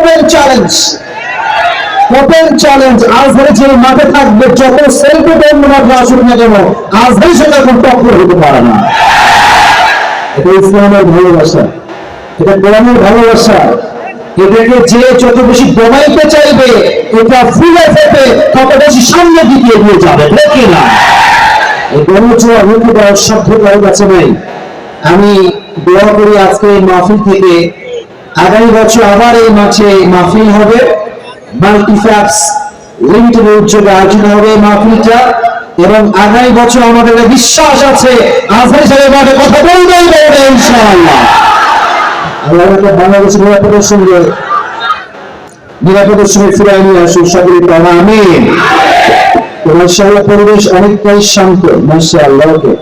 Open challenge, open challenge. Azhari ছেলে মাঠে থাকবে, যত সেলফি বন্ধুরা আসুক না কেন, আজহারি সাথে এখন টক্কর হতে পারে না। এটা ইসলামের ভালোবাসা, এটা কোরআনের ভালোবাসা। এটাকে যে যত বেশি দমাইতে চাইবে, এটা ফুলে ফেটে তত বেশি সামনে দিকে এগিয়ে যাবে, ঠিক না? এই গণচোয়া রুখে দেওয়ার সাধ্য কারো কাছে নেই। আমি দোয়া করি আজকে এই মাহফিল থেকে আগামী বছর আবার এই মাঠে মাহফিল হবে, মাল্টিফ্যাক্টস লিমিটেডের উদ্যোগে আয়োজন হবে এই মাহফিলটা, এবং আগামী বছর আমাদের বিশ্বাস আছে আজহারি সাহেব মাঠে কথা বলবেই বলবে ইনশাআল্লাহ। আল্লাহ বাংলাদেশের নিরাপদের সঙ্গে ফিরাই নিয়ে আসুন সকলে, আমিন। মাশাআল্লাহ পরিবেশ অনেকটাই শান্ত, মাশাআল্লাহ। ওকে,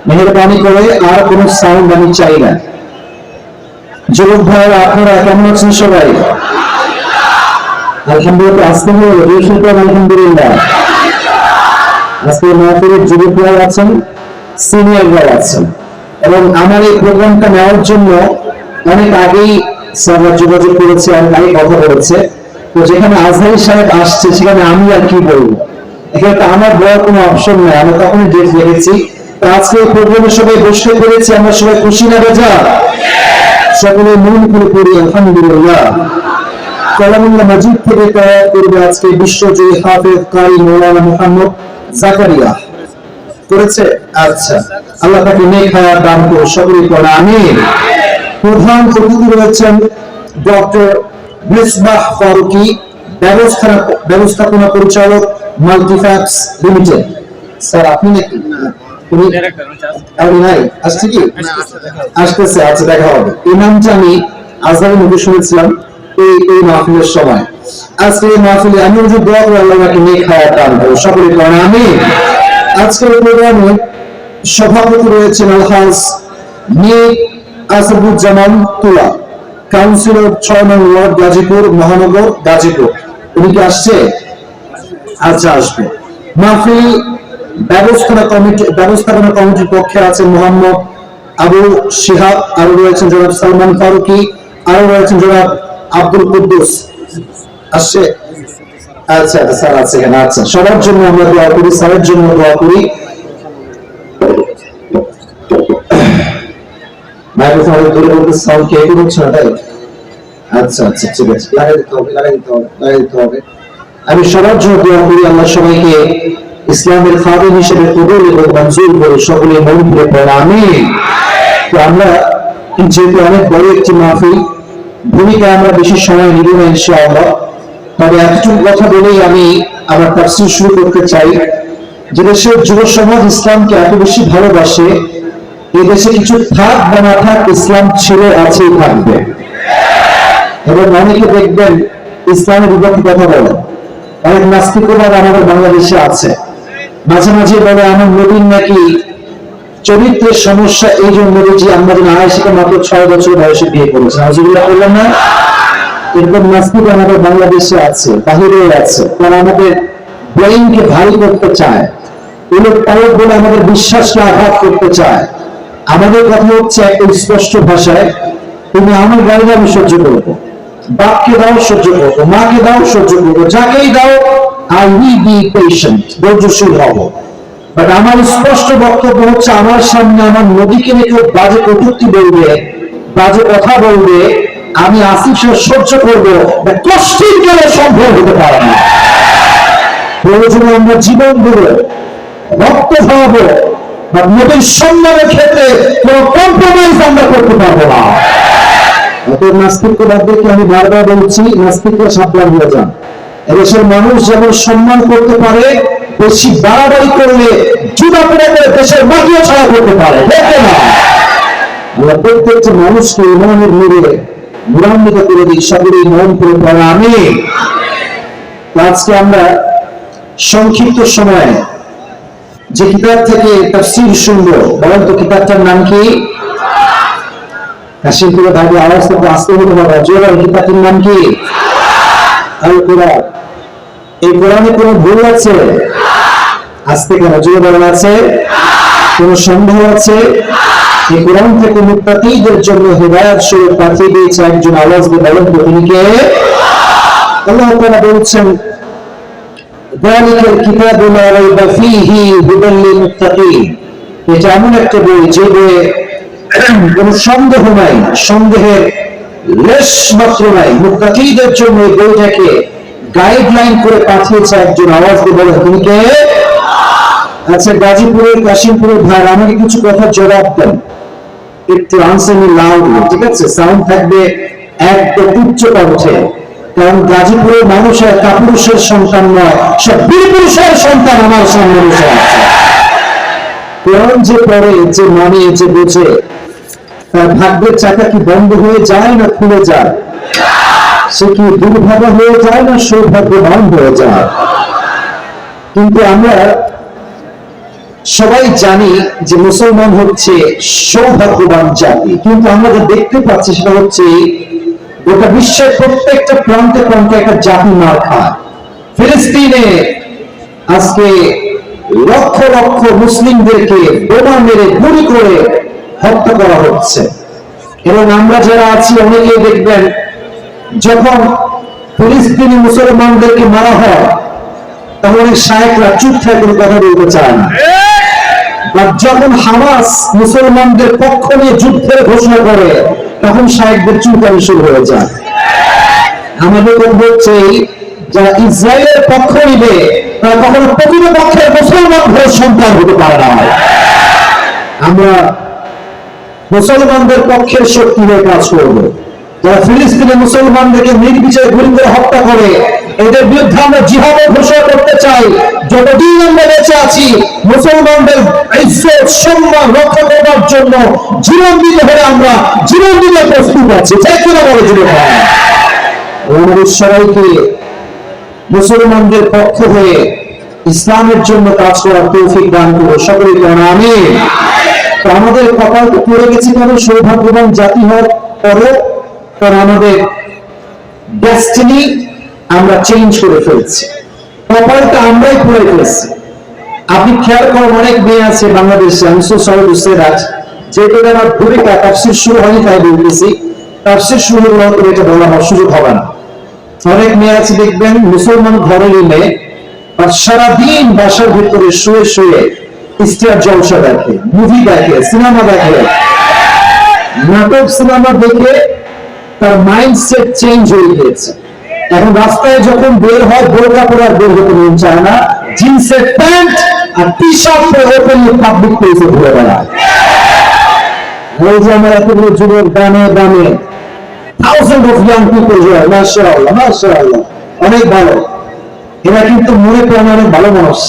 মেহেরবানি করে আর কোনো সাউন্ড আমি চাই না। যুবক ভাইরা আপনারা কেমন আছেন সবাই? আলহামদুলিল্লাহ। আলহামদুলিল্লাহ। আজকে মাহফিলের যুবক ভাই আছেন, সিনিয়ররা আছেন, এবং আমার এই প্রোগ্রামটা নেওয়ার জন্য অনেক আগেই সবার যোগাযোগ করেছে, অনেক আগে কথা বলেছে। তো যেখানে আজহারি সাহেব আসছে সেখানে আমি আর কি বলবো, এখানে তো আমার বড় কোনো অপশন নাই, আমি তখনই ডেট রেখেছি। তো আজকে এই প্রোগ্রামে সবাই বসতে পেরেছি, আমরা সবাই খুশি না বেজা? সকলে মন খুলে পড়ি আলহামদুলিল্লাহ। কালামুল্লাহ মাজিদ থেকে তেলাওয়াত করবে আজকে বিশ্বজয়ী হাফেজ কারি মাওলানা মুহাম্মদ জাকারিয়া। করেছে? আচ্ছা, আল্লাহ তাকে নেক হায়াত দান করুন, সকলেই পড়া আমিন। প্রধান অতিথি রয়েছেন ডক্টর মিসবাহ ফারুকী, ব্যবস্থাপনা পরিচালক, মাল্টিফ্যাক্টস লিমিটেড। স্যার আপনি নাকি? আসছে কি? আসতেছে, আচ্ছা দেখা হবে। এই নামটা আমি আজহারি মুখে শুনেছিলাম এই মাহফিলের সময়। আজকে এই মাহফিলে আমি যে দোয়া করি আল্লাহ তাকে নেক হায়াত দান করুন, সকলে পড়া আমিন। আজকের প্রোগ্রামে সভাপতি রয়েছেন আলহাজ মীর আসাদুজ্জামান তুলা, কাউন্সিলর 6 নং ওয়ার্ড, গাজীপুর মহানগর, গাজীপুর। উনি কি আসছে? আচ্ছা, আসবে। মাহফিল ব্যবস্থাপনা কমিটির পক্ষে আছেন মোহাম্মদ আবু শিহাব, আরো রয়েছেন জনাব সালমান ফারুকী, আরো রয়েছেন জনাব আব্দুল কুদ্দুস। আসছে? আচ্ছা স্যার আছে এখানে। আচ্ছা, সবার জন্য আমরা দোয়া করি, স্যারের জন্য দোয়া করি। মাইক্রোফোনের দূরে বলতে সাউন্ড কে করছে না, তাই? আচ্ছা আচ্ছা, ঠিক আছে, লাগাই দিতে হবে। আমি সবার জন্য দোয়া করি আল্লাহ সবাইকে ইসলামের খাদেম হিসেবে কবুল এবং মঞ্জুর করে, সকলে মন খুলে পড়া আমিন। তো আমরা যেহেতু অনেক বড় একটি মাহফিল, ভূমিকায় আমরা বেশি সময় নিব না ইনশাআল্লাহ। তবে এতটুকু কথা বলেই আমি আমার তাফসীর শুরু করতে চাই। যে দেশের যুব সমাজ ইসলামকে এত বেশি ভালোবাসে, এই দেশে কিছু থাক বা না থাক, ইসলাম ছিল, আছেই, থাকবে। এবং অনেকে দেখবেন ইসলামের বিপক্ষে কথা বলে, অনেক নাস্তিকবাদ আমাদের বাংলাদেশে আছে। মাঝে মাঝে বলে আমার নবীর নাকি চরিত্রের সমস্যা, এই জন্য যে আমরা যেন আয়েশাকে মাত্র 6 বছর বয়সে বিয়ে করেছি। নাউজুবিল্লাহ বললেন না? এরকম নাস্তিক আমাদের বাংলাদেশে আছে, বাহিরেও আছে। তারা আমাদের ব্রেইনকে ভারী করতে চায়, উলট পালট বলে আমাদের বিশ্বাসকে আঘাত করতে চায়। আমাদের কথা হচ্ছে একটা স্পষ্ট ভাষায়, তুমি আমার গাড়িটা আমি সহ্য করবো, বাপকে দাও সহ্য করবো, মাকে দাও সহ্য করবো, যাকেই দাও আই উইল বি পেশেন্ট, ধৈর্যশীল হব। বাট আমার স্পষ্ট বক্তব্য হচ্ছে, আমার সামনে আমার নবীকে নিয়ে কেউ বাজে কটূক্তি বলবে, বাজে কথা বলবে, আমি আসিফ সাহেব সহ্য করবো, কষ্টের গেলে সম্ভব হতে পারে না। প্রয়োজনে আমরা জীবন দেবো, রক্ত খাওয়াবো, বা নবীর সম্মানের ক্ষেত্রে কোন কম্প্রোমাইজ আমরা করতে পারবো না। অতএব নাস্তিকবাদীকে আমি বারবার বলছি, নাস্তিকরা সাবধান হয়ে যান। এদেশের মানুষ যেমন সম্মান করতে পারে, বেশি বাড়াবাড়ি করলে জুতা পরে দেশের মাটিও ছাড়া করতে পারে, দেখে না? আমরা প্রত্যেকটা মানুষকে ইমানের নূরে নূরান্বিত করে দিই, সকলেই মন করে পড়া আমিন। আজকে আমরা সংক্ষিপ্ত সময়ে যে কিতাব থেকে তাফসীর শুনবো, বলেন তো কিতাবটার নাম কি? কাশিমপুরে ভাবে আওয়াজ থেকে আসতে হতে পারে, জোরে কিতাবটির নাম কি? আল কোরআন। এই কোরআনে কোনো ভুল আছে? আসতে কেন, জোরে বলেন আছে? কোন সন্দেহ আছে? এই কোরআন থেকে মুত্তাকীদের জন্য হিদায়াত স্বরূপ পাঠিয়ে দিয়েছে একজন, আওয়াজ দিয়ে বলেন তো তিনি কে? আল্লাহ তাআলা বলছেন যালিকাল কিতাবু লা রাইবা ফীহি হুদাল লিল মুত্তাকিন, এটা এমন একটা বই যে বইয়ে কোনো সন্দেহ নাই, সন্দেহের লেশ মাত্র নাই। মুত্তাকিদের জন্য এই বইটাকে গাইডলাইন করে পাঠিয়েছে একজন। আওয়াজ দিয়ে বলে তুমি কে? আচ্ছা, গাজীপুরের কাশিমপুরের ভাই আমাকে কিছু কথা জবাব দেন, একটু আনসার মি লাউডলি, ঠিক আছে? সাউন্ড থাকবে একদম উচ্চ কণ্ঠে, কারণ গাজীপুরের মানুষের কাপুরুষের সন্তান নয়, সব বীরপুরুষের সন্তান আমার সামনে বসে আছে। কোরআন যে পড়ে, যে মানে, যে বোঝে, তার ভাগ্যের চাকা কি বন্ধ হয়ে যায় না খুলে যায়? সে কি দুর্ভাগ্য হয়ে যায় না সৌভাগ্যবান হয়ে যায়? কিন্তু আমরা সবাই জানি যে মুসলমান হচ্ছে সৌভাগ্যবান জাতি, কিন্তু আমরা যা দেখতে পাচ্ছি সেটা হচ্ছে গোটা বিশ্বের প্রত্যেকটা প্রান্তে প্রান্তে একটা জাতি মার খায়। ফিলিস্তিনে আজকে লক্ষ লক্ষ মুসলিমদেরকে বোমা মেরে গুলি করে হত্যা করা হচ্ছে, এবং আমরা যারা আছি অনেকেই দেখবেন যখন ফিলিস্তিনি মুসলমানদেরকে মারা হয় তখন অনেক শায়েখরা চুপ থাকে, কোনো কথা বলতে চায় না। আর যখন হামাস মুসলমানদের পক্ষ নিয়ে যুদ্ধের ঘোষণা করে তখন শায়েখদের চুলকানি শুরু হয়ে যায়। আমাদের বলবো হচ্ছে যারা ইসরায়েলের পক্ষ নিবে তারা কখনো প্রতিপক্ষের মুসলমান ঘরের সন্তান হতে পারে না। আমরা মুসলমানদের পক্ষের শক্তি হয়ে কাজ করব। যারা ফিলিস্তিনের মুসলমানদেরকে নির্বিচারে গুলি করে হত্যা করে, এদের বিরুদ্ধে আমরা জিহাদের ঘোষণা করতে চাই। যতদিন আমরা বেঁচে আছি মুসলমানদের ইজ্জত সম্মান রক্ষা করার জন্য জীবন দিতে হলে আমরা জীবন দিতে প্রস্তুত আছি। তাই কিনা বলে জীবন আমাদের সবাইকে মুসলমানদের পক্ষ হয়ে ইসলামের জন্য কাজ করার তৌফিক দান করো সকলে কেন আমিন। তো আমাদের কপাল তো পড়ে গেছে কেন সৌভাগ্যবান জাতি হওয়ার পরেও, কারণ আমাদের ডেস্টিনি আমরা চেঞ্জ করে ফেলছি, কপালটা আমরাই পড়ে ফেলছি। আপনি খেয়াল করেন অনেক মেয়ে আছে বাংলাদেশে, আমি so sorry to say that, যেটা আমার ভূমিকা তাফসীর শুরু হয়নি তাই বলতেছি, তাফসীর শুরু হলে তো এটা বলা আমার সুযোগ হবে না। অনেক মেয়ে আছে দেখবেন মুসলমান ঘরে নিলে আর সারাদিন বাসার ভিতরে শুয়ে শুয়ে স্টার জলসা দেখে, মুভি দেখে, সিনেমা দেখে, নাটক সিনেমা দেখে তার মাইন্ডসেট চেঞ্জ হয়ে গিয়েছে। এখন রাস্তায় যখন বের হয় বোরকা পরে আর বের হতে মন চায় না, জিন্সের প্যান্ট আর টি শার্ট পরে ওপেনলি পাবলিক প্লেসে ঘুরে বেড়ায়। ওই যে আমার এতগুলো যুবক দামে দামে thousand of young people here, মাশাআল্লাহ মাশাআল্লাহ, অনেক ভালো। এরা কিন্তু মনে প্রাণে অনেক ভালো মানুষ।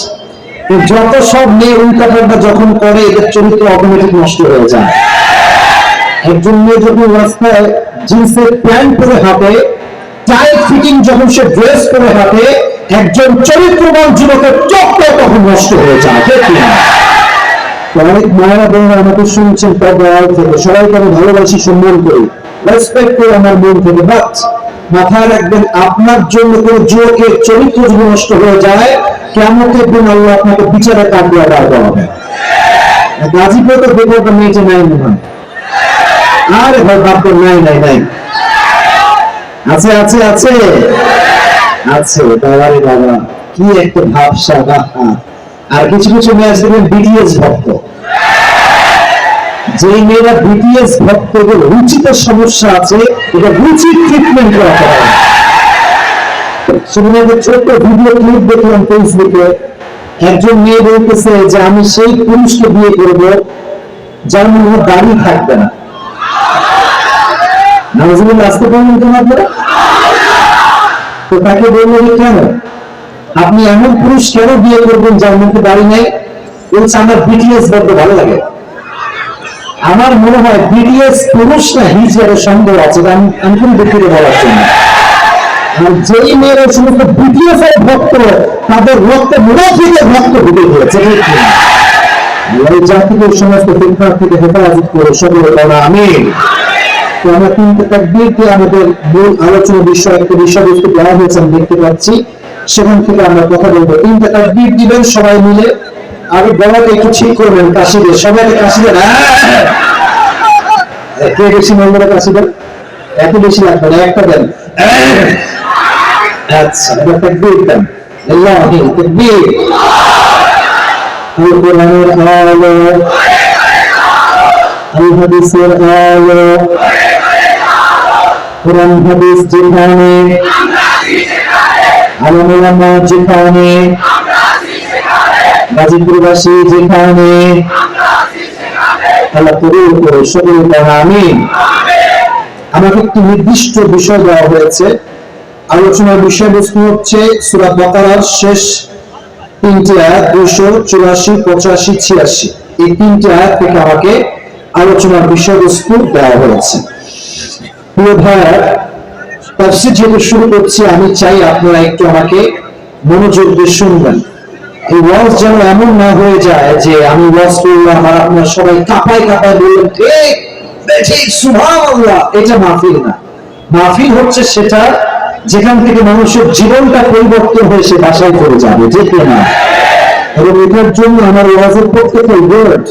যত সব মেয়ে উল্টাপাল্টা যখন করে এদের চরিত্র অটোমেটিক নষ্ট হয়ে যায়। একজন মেয়ে যখন রাস্তায় জিন্সের প্যান্ট পরে হাঁটে, টাইট ফিটিং যখন সে ড্রেস পরে হাঁটে, একজন চরিত্রবান যুবকের চোখটা তখন নষ্ট হয়ে যায়। অনেক মায়েরা বোনেরা আমাকে শুনছেন পর্দার থেকে, সবাইকে আমি ভালোবাসি, সম্মান করি, রেসপেক্ট করি আমার মন থেকে। বাট মাথায় রাখবেন আপনার জন্য কোন যুবকের চরিত্র যদি নষ্ট হয়ে যায়, কিয়ামতের দিন আল্লাহ আপনাকে বিচারে কাটিয়ে দাঁড় করাবে। গাজীপুরে তো বেকারটা মেয়েটা নাই মনে হয়, আরে ভাই বাপ নাই নাই নাই, আছে আছে আছে আছে, বাবারে বাবা কি একটা ভাবসা। আর কিছু কিছু মেয়ে আছে বিটিএস ভক্ত, যে মেয়েরা বিটিএস ভক্ত রুচিতে সমস্যা আছে, এটা রুচির ট্রিটমেন্ট করা হয়। সেখানে একটা ছোট্ট ভিডিও ক্লিপ দেখলাম ফেসবুকে, একজন মেয়ে বলতেছে যে আমি সেই পুরুষকে বিয়ে করব যার মনে দাড়ি থাকবে না। নাউজুবিল্লাহ, আসতে পারবেন কেন আপনারা? তো তাকে বললো কেন আপনি এমন পুরুষ কেন বিয়ে করবেন যার মধ্যে দাড়ি নেই? বলছে আমার বিটিএস বড্ড ভালো লাগে। আমার মনে হয় বিটিএস পুরুষ না হিজড়ার সন্দেহ আছে, আমি কোনো ব্যক্তিকে বলার জন্য। আর যেই মেয়েরা সমস্ত বিটিএস এর ভক্ত, তাদের রক্তে মুনাফিকের রক্ত ঢুকে গিয়েছে। এই জাতিকে সমস্ত ফিতনার থেকে হেফাজত করে সকলে বলা আমিন। তো আমরা তিনটে তাকবীর দিয়ে আমাদের মূল আলোচনা বিষয় একটা বিষয়বস্তু দেওয়া হয়েছে আমি দেখতে পাচ্ছি, সেখান থেকে আমরা কথা বলবো। তিনটে তাকবীর দিবেন সবাই মিলে, আর গলাকে একটু ঠিক করবেন, কাশি দিয়ে সবাইকে কাশি দেন। কে বেশি মঙ্গলে কাশি দেন? এত বেশি লাগবে না, একটা দেন। আচ্ছা, এবার তাকবীর দেন। লিল্লাহি তাকবীর। আল কোরআনের আলো, আল হাদিসের আলো, কোরআন হাদিস যেখানে, আলেম ওলামা যেখানে, গাজীপুরবাসী যেখানে, আল্লাহ কবুল করে সকলে বলেন আমিন। আমাকে একটি নির্দিষ্ট বিষয় দেওয়া হয়েছে। আলোচনার বিষয়বস্তু হচ্ছে সূরা বাকারার শেষ তিনটি আয়াত 284, 85, 86। এই তিনটি আয়াত থেকে আমাকে আলোচনার বিষয়বস্তু দেওয়া হয়েছে। প্রিয় ভাইরা, তাফসীর যেহেতু শুরু করছি, আমি চাই আপনারা একটু আমাকে মনোযোগ দিয়ে শুনবেন। এই ওয়াজ যেন এমন না হয়ে যায় যে আমি ওয়াজ করলাম আর আপনারা সবাই কাঁপায় কাঁপায় বললেন ঠিক সুবহানাল্লাহ। এটা মাহফিল না। মাহফিল হচ্ছে সেটা যেখান থেকে মানুষের জীবনটা পরিবর্তন হয়ে সে বাসায় চলে যাবে, ঠিক না? এবং এটার জন্য আমার ওয়াজের প্রত্যেকটা word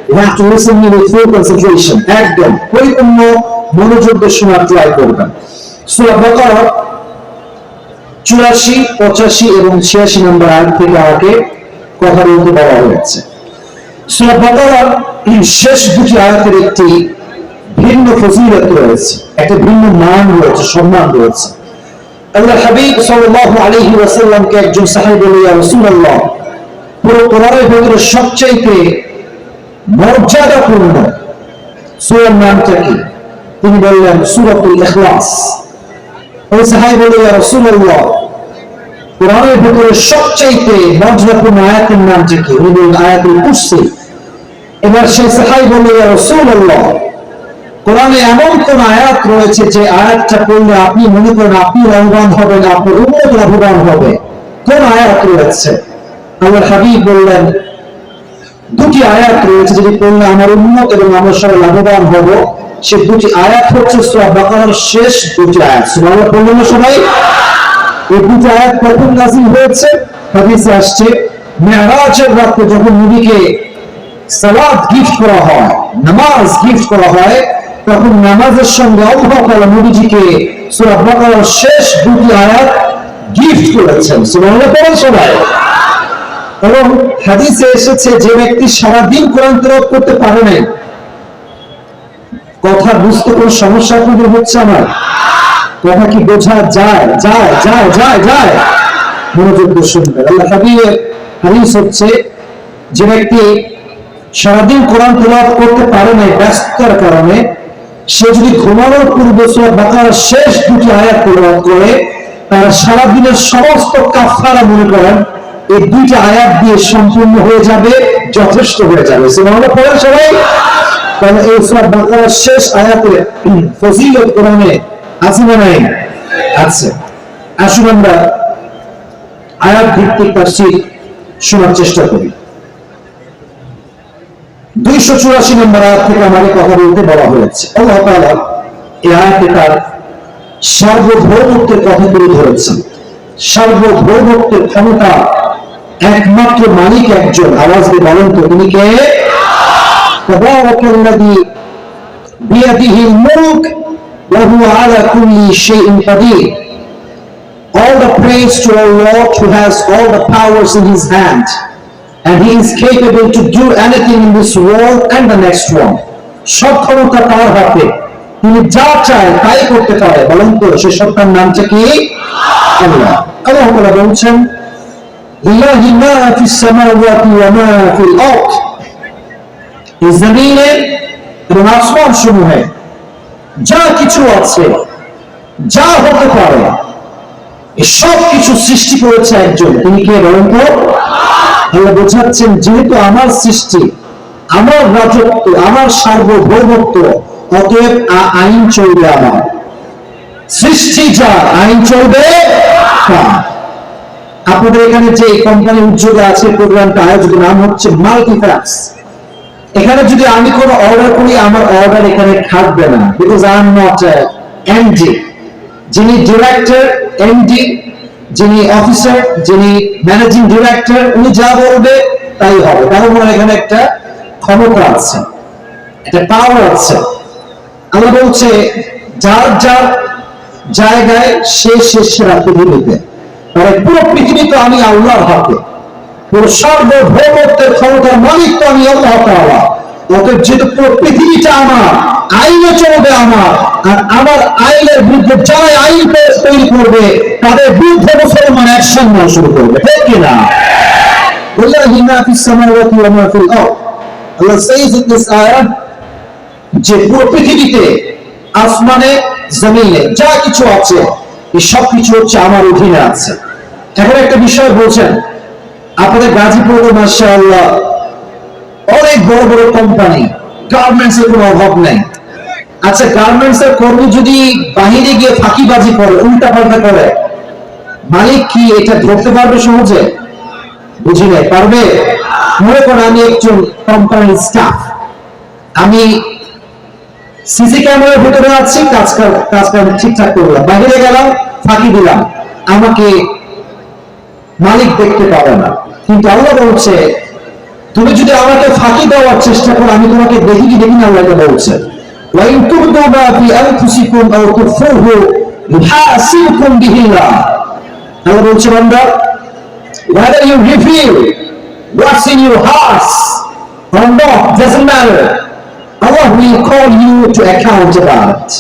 you have to listen me with full concentration, একদম পরিপূর্ণ মনোযোগ দিয়ে শোনার ট্রাই করবেন। সূরা বাকারা 84, 85 এবং 86 নম্বর আয়াত থেকে আমাকে কথা বলতে বলা হয়েছে। সূরা বাকারার শেষ দুটি আয়াতের একটি ভিন্ন ফজিলত রয়েছে, একটা ভিন্ন মান রয়েছে, সম্মান রয়েছে। আল্লাহ হাবিব সাল্লাল্লাহু আলাইহি ওয়াসাল্লামকে একজন সাহাবী বলে, ইয়া রাসূলুল্লাহ, পুরো কোরআনের ভিতরে সবচেয়ে মর্যাদাপূর্ণ সূরার নামটা কি? তিনি বললেন সূরাতুল ইখলাস। ওই সাহাবী বলে, ইয়া রাসূলুল্লাহ, কোরআনের ভিতরে সবচেয়ে মর্যাদাপূর্ণ আয়াতের নামটা কি? উনি বললেন আয়াতুল কুরসি। এবার সেই সাহাবী বলে, ইয়া রাসূলুল্লাহ, কোরআনে এমন কোন আয়াত রয়েছে যে আয়াতটা পড়লে আপনি মনে করেন আপনি লাভবান হবেন, আপনার উম্মত লাভবান হবে? কোন আয়াত রয়েছে? আল্লাহর হাবিব বললেন দুটি আয়াত রয়েছে যেটি পড়লে আমার উম্মত এবং আমরা সবাই লাভবান হব। সে দুটি আয়াত হচ্ছে সূরা বাকারার শেষ দুটি আয়াত। সুবহানাল্লাহ পড়লেন না সবাই? এই দুটি আয়াত কখন নাযিল হয়েছে? হাদিসে আসছে মিরাজের রাতে যখন নবীকে সালাত গিফট করা হয়, নামাজ গিফট করা হয়, তখন নামাজের সঙ্গে আল্লাহ তাআলা নবীজিকে সূরা বাকারার শেষ দুটি আয়াত গিফট করেছেন। সুবহানাল্লাহ পড়েন সবাই। এবং হাদিসে এসেছে যে ব্যক্তি সারা দিন কোরআন তেলাওয়াত করতে পারে না, কথা বুঝতে কোন সমস্যা আপনাদের হচ্ছে? আমার কথা কি বোঝা যায়? যায় যায় যায় যায় মনোযোগ দিয়ে শুনবেন। আল্লাহ হাবিবের হাদিস হচ্ছে যে ব্যক্তি সারাদিন কোরআন তেলাওয়াত করতে পারে না ব্যস্ততার কারণে, সে যদি ঘুমানোর পূর্বে সূরা বাকারার শেষ দুটি আয়াত তেলাওয়াত করে, তার সারাদিনের সমস্ত কাফারা মনে করেন এই দুইটা আয়াত দিয়ে সম্পূর্ণ হয়ে যাবে, যথেষ্ট হয়ে যাবে। সুবহানাল্লাহ পড়েন সবাই। কারণ এই সূরা বাকারার শেষ আয়াতের ফজিলত কোরআনে আছে না নাই? আছে। আসুন আমরা আয়াত ভিত্তিক তাফসীর শোনার চেষ্টা করি। 284 নম্বর আয়াত থেকে আমাকে কথা বলতে বলা হয়েছে। আল্লাহ তাআলা এই আয়াতে তার সার্বভৌমত্বের কথা তুলে ধরেছেন। সার্বভৌমত্বের ক্ষমতা একমাত্র মালিক একজন। আওয়াজ দিয়ে বলেন তো তিনি কে? তাবারাকাল্লাযী বিয়াদিহিল মুলক ওয়া হুয়া আলা কুল্লি শাইইন Kadir. All the praise to our Lord who has all the powers in his hand, and he is capable to do anything in this world and the next one. সব ক্ষমতা তার হাতে, তিনি যা চায় তাই করতে পারে। বলেন তো সে সত্তার নামটা কি? আল্লাহ। আল্লাহ তাআলা বলছেন লিল্লাহি মা ফিস সামাওয়াতি ওয়া মা ফিল আরদ। এই জমিনে এবং আসমান সমূহে যা কিছু আছে, যা হতে পারে, এই সব কিছু সৃষ্টি করেছে একজন। তিনি কে বলেন তো? আল্লাহ বোঝাচ্ছেন যেহেতু আমার সৃষ্টি, আমার রাজত্ব, আমার সার্বভৌমত্ব, অতএব আইন চলবে আমার। সৃষ্টি যা, আইন চলবে তা। আপনাদের এখানে যে কোম্পানি উদ্যোগে আছে, প্রোগ্রামটা আয়োজিত নাম হচ্ছে মাল্টিফ্যাক্স। এখানে যদি আমি কোনো অর্ডার করি, আমার অর্ডার এখানে থাকবে না, because I am not MD. যিনি ডিরেক্টর, এমডি, যিনি অফিসার, যিনি ম্যানেজিং ডিরেক্টর, উনি যা বলবে তাই হবে। তার মানে এখানে একটা ক্ষমতা আছে, একটা পাওয়ার আছে। আমরা বলছে যার যার জায়গায় সেরা পৃথিবীতে, মানে পুরো পৃথিবী তো আমি আল্লাহর হাতে, পুরো সার্বভৌমত্বের ক্ষমতার মালিক তো আমি আল্লাহ তাআলা। অতএব যেহেতু পুরো পৃথিবীটা আমার, আইনে চলবে আমার, আর আমার আইনের বিরুদ্ধে যারা আইন তৈরি করবে তাদের বিরুদ্ধে মুসলমান অ্যাকশন নেওয়া শুরু করবে, ঠিক কিনা? ওয়াল্লাহি মা ফিস সামাওয়াতি ওয়া মা ফিল আরদ, আল্লাহ says in this ayah যে পুরো পৃথিবীতে, আসমানে, জমিনে যা কিছু আছে এই সব কিছু হচ্ছে আমার অধীনে আছে। এখন একটা বিষয় বলছেন, আপনাদের গাজীপুরে মাশাআল্লাহ অনেক বড় বড় কোম্পানি, গার্মেন্টস এর কোনো অভাব নাই। আচ্ছা, গার্মেন্টস এর কর্মী যদি বাহিরে গিয়ে ফাঁকিবাজি করে, উল্টা পাল্টা করে, মালিক কি এটা ধরতে পারবে সহজে? বুঝি নাই, পারবে? মনে করেন আমি একজন কোম্পানির স্টাফ, আমি সিসি ক্যামেরার ভিতরে আছি, কাজ ঠিকঠাক করলাম, বাইরে গেলাম, ফাঁকি দিলাম, আমাকে মালিক দেখতে পাবে না। কিন্তু আল্লাহ বলছে তুমি যদি আমাকে ফাঁকি দেওয়ার চেষ্টা করো, আমি তোমাকে দেখি কি দেখি না, আল্লাহ বলছে ওয়াইন তুবদু মা ফি আনফুসিকুম আও তুখফুহু ইউহাসিবকুম বিহিল্লাহ। আল্লাহ বলছে বান্দা, whether you reveal what's in your hearts or not doesn't matter, Allah will call you to account about it.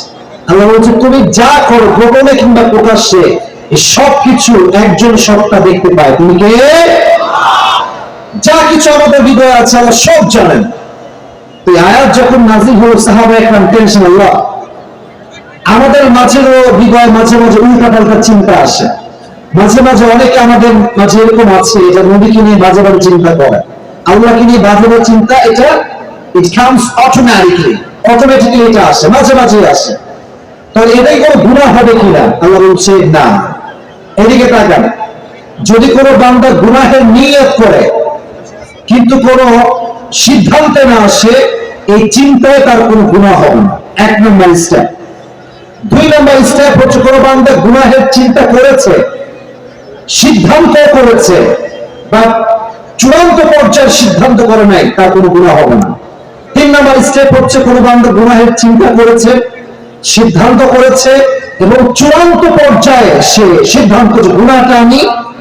আল্লাহ বলছে তুমি যা করো গোপনে কিংবা প্রকাশ্যে, এই সব কিছু একজন সত্তা দেখতে পায়, তুমি কে? যা কিছু আমাদের হৃদয়ে আছে আল্লাহ সব জানেন। তো আয়াত যখন নাযিল হলো, সাহাবায়ে কেরাম টেনশন, আল্লাহ আমাদের মাঝেরও হৃদয় মাঝে মাঝে উল্টা পাল্টা চিন্তা আসে, মাঝে মাঝে অনেকে আমাদের মাঝে এরকম আছে এটা নবীকে নিয়ে বাজে বাজে চিন্তা করে, আল্লাহকে নিয়ে বাজে বাজে চিন্তা, এটা it comes automatically এটা আসে, মাঝে মাঝে আসে। তাহলে এটাই কোনো গুনাহ হবে কিনা? আল্লাহ বলছে না। এদিকে তাকান, যদি কোনো বান্দা গুনাহের নিয়ত করে কিন্তু কোনো সিদ্ধান্তে না আসে, এই চিন্তায় তার কোনো গুনাহ হবে না, 1 নম্বর স্টেপ। 2 নম্বর স্টেপ হচ্ছে কোনো বান্দা গুনাহের চিন্তা করেছে, সিদ্ধান্ত করেছে, বা চূড়ান্ত পর্যায়ের সিদ্ধান্ত করে নাই, তার কোনো গুনাহ হবে না। 3 নম্বর স্টেপ হচ্ছে কোনো বান্দা গুনাহের চিন্তা করেছে, সিদ্ধান্ত করেছে এবং চূড়ান্ত পর্যায়ে সে সিদ্ধান্ত যে গুনাহটা আমি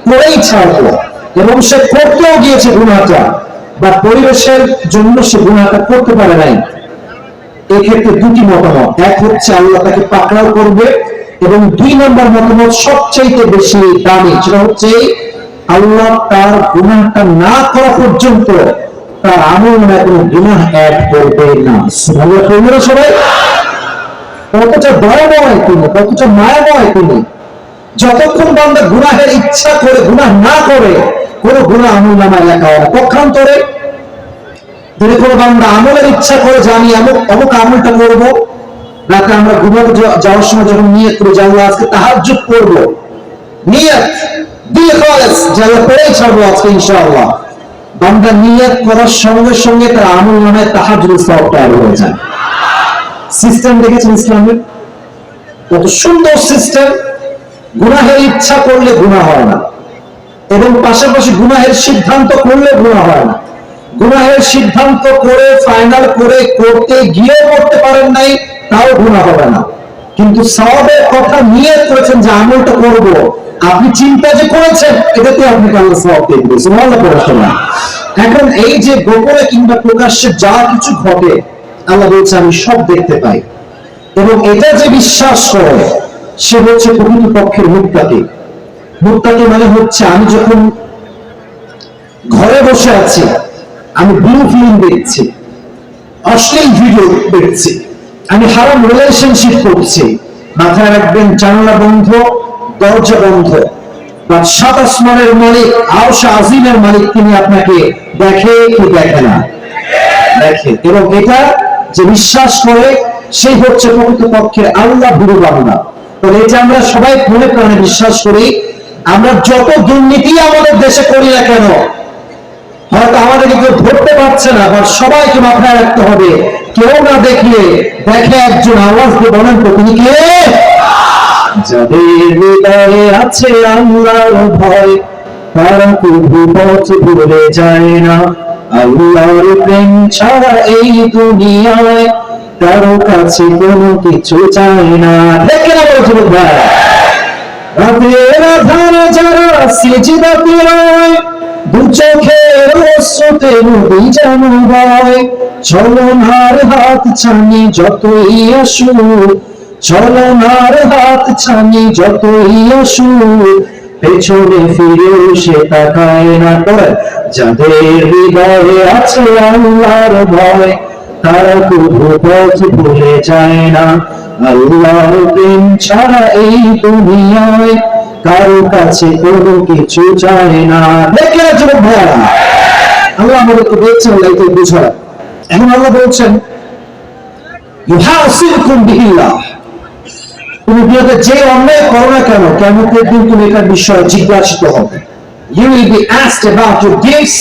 করেই ছাড়বো, এবং সে করতেও গিয়েছে গুনাহটা, বা পরিবেশের জন্য সে গুনাহটা করতে পারে নাই। এক্ষেত্রে 2টি মতামত, এক হচ্ছে আল্লাহ তাকে পাকড়াও করবে, এবং 2 নম্বর মতামত সবচেয়ে বেশি দামি, সেটা হচ্ছে আল্লাহ তার গুনাহটা না করা পর্যন্ত তার আমলনামায় কোনো গুনাহ অ্যাড করবে না। সুবহানাল্লাহ। সবাই কতটা দয়াময় তিনি, কতটা মায়াময় তিনি। যতক্ষণ বান্দা গুনাহের ইচ্ছা করে গুনাহ না করে, কোনো গুনাহ আমলনামায় লেখা হয় না। পক্ষান্তরে যদি কোনো বান্দা আমলের ইচ্ছা করে যে আমি অমুক আমলটা করবো, রাতে আমরা ঘুমাতে যাওয়ার সময় যখন নিয়ত করে যে আল্লাহ আজকে তাহাজ্জুদ করবো, নিয়ত দিয়ে খালেস যে আল্লাহ পড়েই ছাড়বো আজকে ইনশাআল্লাহ, বান্দা নিয়ত করার সঙ্গে সঙ্গে তার আমলনামায় তাহাজ্জুদের সওয়াবটা অ্যাড হয়ে যায়। সিস্টেম দেখেছেন ইসলামের কত সুন্দর সিস্টেম। গুনাহের ইচ্ছা করলে গুনাহ হয় না, এবং পাশাপাশি গুনাহের সিদ্ধান্ত করলে গুনাহ হয় না। গুনাহের সিদ্ধান্ত করে ফাইনাল করে করতে গিয়েও করতে পারেন নাই, তাও গুনাহ হবে না। কিন্তু সওয়াবের কথা নিয়ত করেছেন যে আমলটা করব, আপনি চিন্তা যে করেছেন এটাতে আপনি আল্লাহ সওয়াব দিয়ে দিবেন। সুবহানাল্লাহ পড়াশোনা না। এখন এই যে গোপনে কিংবা প্রকাশ্যে যা কিছু ঘটে, আল্লাহ বলছে আমি সব দেখতে পাই, এবং এটা যে বিশ্বাস করে সে হচ্ছে প্রকৃতপক্ষের মুত্তাকি। মুত্তাকি মানে হচ্ছে আমি যখন ঘরে বসে আছি, আমি ব্লু ফিল্ম দেখছি, অশ্লীল ভিডিও দেখছি, আমি হারাম রিলেশনশিপ করছি, মাথায় রাখবেন জানালা বন্ধ, দরজা বন্ধ, বা 7 আসমানের মালিক আরশ আজিমের মালিক তিনি আপনাকে দেখে কি দেখে না? দেখে। এবং এটা যে বিশ্বাস করে সেই হচ্ছে প্রকৃতপক্ষের আল্লাহ ভীরু বান্দা। তো এই যে আমরা সবাই মনে প্রাণে বিশ্বাস করি, আমরা যত দুর্নীতি আমাদের দেশে করি না কেন, হয়তো আমাদেরকে কেউ ধরতে পারছে না, বা সবাইকে মাথায় রাখতে হবে, কেউ না দেখলে দেখে একজন আওয়াজ দিয়ে বলেন তো তিনি কে? যাদের হৃদয়ে আছে আল্লাহর ভয়, তারা কবু পথ ভুলে যায় না। আল্লাহর প্রেম ছাড়া এই দুনিয়ায় কারো কাছে কোনো কিছু চায় না। দেখে না বলছি ভাই, রাতের আধারে যারা সিজদাতে রয়, দু চোখের অশ্রুতে নদী যেন বয়, ছলনার হাত ছানি যতই আসুক, ছলনার হাত ছানি যতই আসুক, পেছনে ফিরেও সে তাকায় না। করে যাদের হৃদয়ে আছে আল্লাহর ভয়, তারা কবু পথ ভুলে যায় না। আল্লাহর প্রেম ছাড়া এই দুনিয়ায় কারো কাছে কোনো কিছু চায় না। দেখে আছো ভাইয়া, আল্লাহ আমাদেরকে বলছেন লাইতে বুঝায়। এখন আল্লাহ বলছেন ইউহাসিবকুম বিহিল্লাহ, তুমি দুনিয়াতে যে অন্যায় করো না কেন, কিয়ামতের দিন তুমি এটার বিষয়ে জিজ্ঞাসিত হবে। You will be asked about your deeds,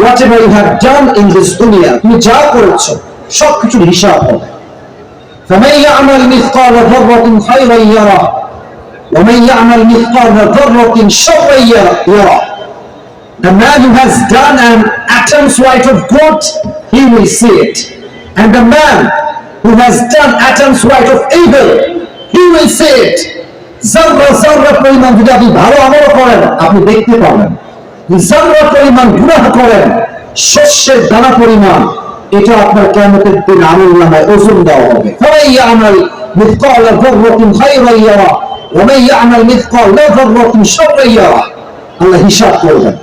whatever you have done in this dunya. তুমি যা করেছো সবকিছুর হিসাব হবে। فمن يعمل مثقال ذرة خيرا يره ومن يعمل مثقال ذرة شرا يره. The man who has done an atom's worth of good, he will see it, and the man who has done atom's worth of evil, he will see it. জাররা জাররা পরিমাণ যদি আপনি ভালো আমল করেন আপনি দেখতে পাবেন, জাররা পরিমাণ গুনাহ করেন শস্যের দানা পরিমাণ, এটা আপনার কিয়ামতের দিন আমলনামায় ওজন দেওয়া হবে। ফামান ইয়ামাল মিথকালা যাররাতিন খায়রান ইয়ারা ওয়া মান ইয়ামাল মিথকালা যাররাতিন শাররান ইয়ারা। আল্লাহ হিসাব করবেন।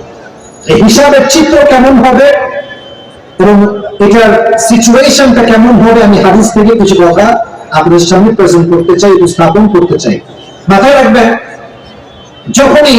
এই হিসাবের চিত্র কেমন হবে এবং এটার সিচুয়েশনটা কেমন হবে, আমি হাদিস থেকে কিছু কথা আপনাদের সামনে প্রেজেন্ট করতে চাই, উপস্থাপন করতে চাই। মাথায় রাখবেন, যখনই